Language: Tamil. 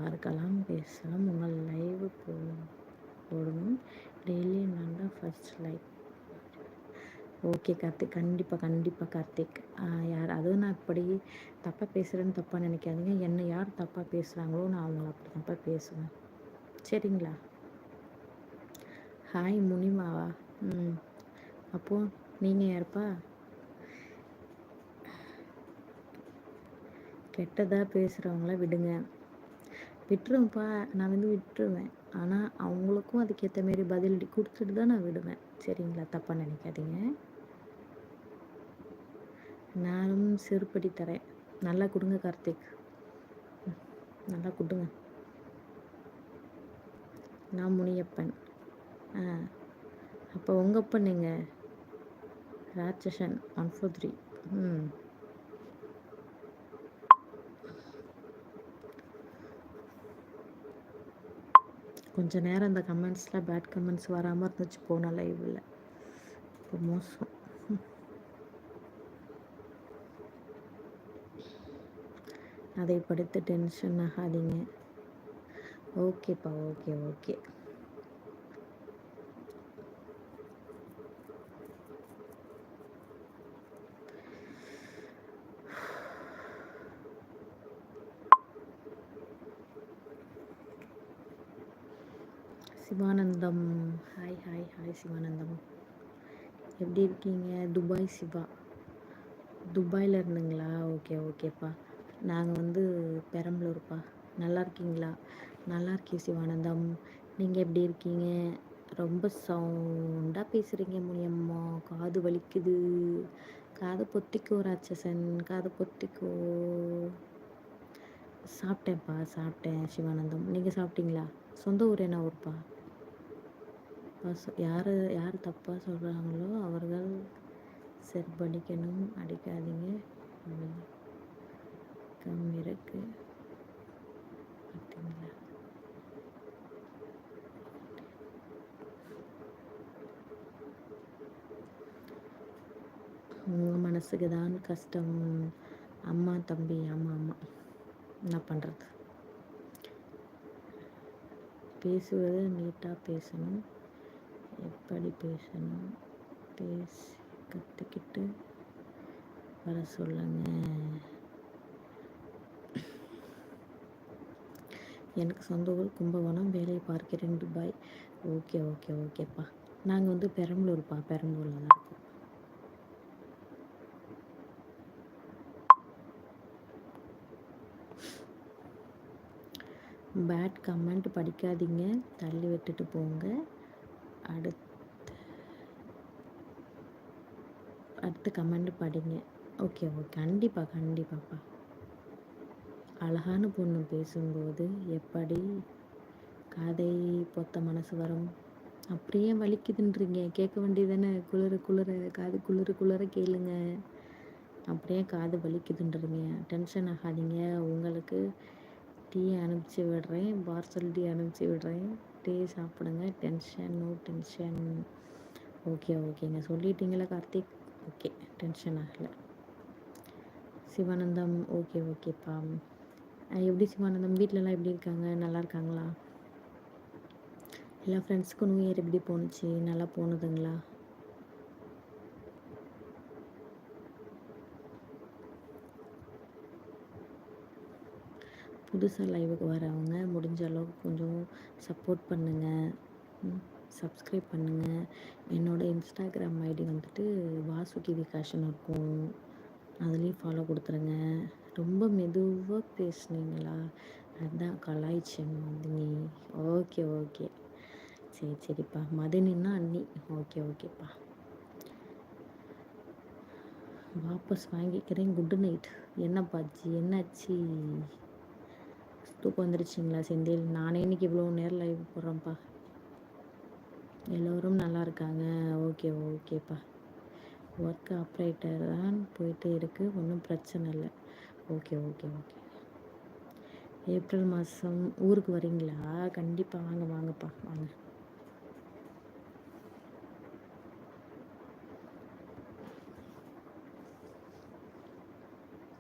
பார்க்கலாம், பேசலாம். உங்கள் லைவ் போடணும் டெய்லி. நான் தான் ஃபர்ஸ்ட் லைக். ஓகே கார்த்திக், கண்டிப்பாக கார்த்திக். யார் அதுவும் நான் இப்படி தப்பாக பேசுகிறேன்னு தப்பாக நினைக்காதீங்க. என்னை யார் தப்பாக பேசுகிறாங்களோ நான் அவங்கள அப்படி தப்பாக பேசுவேன், சரிங்களா? ஹாய் முனிமாவா? அப்போது நீங்கள் யாருப்பா? கெட்டதாக பேசுகிறவங்கள விட்டுருவேன்ப்பா. நான் விட்டுருவேன். ஆனால் அவங்களுக்கும் அதுக்கேற்ற மாரி பதிலடி கொடுத்துட்டு தான் நான் விடுவேன், சரிங்களா? தப்பாக நினைக்காதீங்க. நானும் செருப்படி தரேன். நல்லா கொடுங்க கார்த்திக், நல்லா கொடுங்க. நான் முனியப்பன். அப்போ உங்கள் அப்பன் நீங்கள் ராட்சசன் 143. கொஞ்சம் நேரம் இந்த கமெண்ட்ஸில் பேட் கமெண்ட்ஸ் வராமல் இருந்துச்சு போன லைவில். இப்போ மோசம். அதை படித்து டென்ஷன் ஆகாதீங்க. ஓகேப்பா, ஓகே. சிவானந்தம், ஹாய் சிவானந்தம், எப்படி இருக்கீங்க? துபாய் சிவா, துபாயில் இருந்துங்களா? ஓகேப்பா. நாங்கள் பெரம்பலூர்ப்பா. நல்லா இருக்கீங்களா? நல்லா இருக்கேன் சிவானந்தம். நீங்கள் எப்படி இருக்கீங்க? ரொம்ப சவுண்டாக பேசுகிறீங்க முனியம்மா, காது வலிக்குது. காது பொத்திக்கோ ராட்சசன், காது பொத்திக்கோ. சாப்பிட்டேன் சிவானந்தம். நீங்கள் சாப்பிட்டீங்களா? சொந்த ஊர் என்ன ஊர்ப்பா? யார் தப்பாக சொல்கிறாங்களோ அவர்கள் செருப்படிக்கணும், அடிக்காதீங்க. கம் இருக்கு பார்த்தீங்களா? உங்கள் மனசுக்கு தான் கஷ்டம். அம்மா தம்பி, ஆமாம், என்ன பண்ணுறது? பேசுவது நீட்டாக பேசணும். எப்படி பேசணும்? பேசி கற்றுக்கிட்டு வர சொல்லுங்க. எனக்கு சொந்த ஊர் கும்பகோணம், வேலையை பார்க்கிறேன் துபாய். ஓகேப்பா. நாங்கள் பெரம்பலூர்ப்பா, பெரம்பலூரில் தான் இருக்கோம். பேட் கமெண்ட் படிக்காதீங்க, தள்ளி விட்டுட்டு போங்க. அடுத்து கமெண்ட் படிங்க. ஓகே, கண்டிப்பாப்பா. அழகான பொண்ணு பேசும்போது எப்படி காதை பொத்த மனசு வரும்? அப்படியே வலிக்குதுன்றீங்க, கேட்க வேண்டியதானே? குளிர காது குளிர கேளுங்க. அப்படியே காது வலிக்குதுன்றீங்க, டென்ஷன் ஆகாதீங்க. உங்களுக்கு டீ அனுப்பிச்சி விடுறேன், பார்சல் டீ அனுப்பிச்சி விடுறேன். டீ சாப்பிடுங்க. No tension. ஓகேங்க, சொல்லிட்டீங்களா கார்த்திக்? ஓகே, டென்ஷன் ஆகலை. சிவானந்தம், ஓகேப்பா. எப்படி சிவானந்தம், வீட்டிலலாம் எப்படி இருக்காங்க? நல்லா இருக்காங்களா? எல்லா ஃப்ரெண்ட்ஸுக்கும் நியூ இயர் எப்படி போணுச்சு? நல்லா போனதுங்களா? புதுசாக லைவுக்கு வரவங்க முடிஞ்ச அளவுக்கு கொஞ்சம் சப்போர்ட் பண்ணுங்கள், சப்ஸ்கிரைப் பண்ணுங்கள். என்னோடய இன்ஸ்டாகிராம் ஐடி வாசுகி விகாஷன் இருக்கும், அதுலேயும் ஃபாலோ கொடுத்துருங்க. ரொம்ப மெதுவாக பேசுனீங்களா? அதுதான் கலாய்ச்சேன் மதினி. ஓகே. சரிப்பா. மதினின்னா அண்ணி. ஓகேப்பா. வாபஸ் வாங்கிக்கிறேன். Good night. என்னப்பாச்சு, என்னாச்சு? தூக்கம் வந்துருச்சுங்களா செந்தில்? நானே இன்னைக்கு இவ்வளோ நேரம் லைவ் போடுறேன்ப்பா. எல்லோரும் நல்லா இருக்காங்க. ஓகேப்பா. ஒர்க் ஆப்ரேட்டர் தான் போயிட்டு இருக்கு, ஒன்றும் பிரச்சனை இல்லை. ஓகே. ஏப்ரல் மாதம் ஊருக்கு வரீங்களா? கண்டிப்பாக வாங்கப்பா, வாங்க.